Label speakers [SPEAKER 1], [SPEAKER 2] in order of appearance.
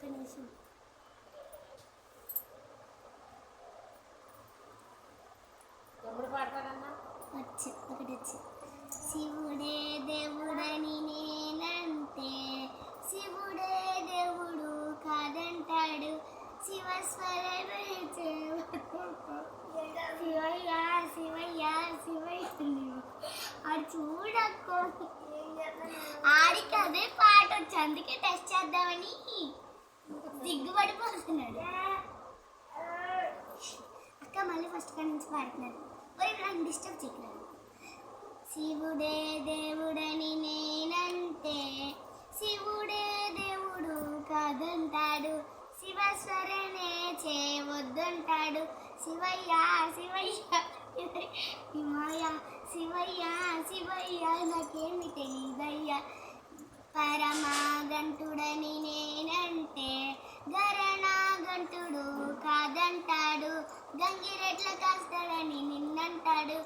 [SPEAKER 1] నిమిషం.
[SPEAKER 2] ఎప్పుడు పాడతాడన్నా
[SPEAKER 1] ఒకటి శివుడే దేవుడని నేనంటే శివుడే దేవుడు కాదంటాడు శివస్వరమే శివయ్య శివయ్య శివయ్య ఆడు చూడక్కో ఆడికి అదే పాట వచ్చి అందుకే టెస్ట్ చేద్దామని దిగ్గుపడిపోతున్నాడు. అక్క మళ్ళీ ఫస్ట్ కాడి నుంచి పాడుతున్నాడు. నన్ను డిస్టర్బ్ చేయలేదు. శివుడే దేవుడని నేనంటే శివుడే దేవుడు కాదంటాడు శివస్వరనే చేయవద్దంటాడు శివయ్య శివయ్య హిమాయ శివయ్య శివయ్య నాకేమి తెలీదయ్యా పరమాగంటుడని నేనంటే గరణాగంటుడు కాదంటాడు గంగిరెడ్ల కాస్తాడని నిన్నంటాడు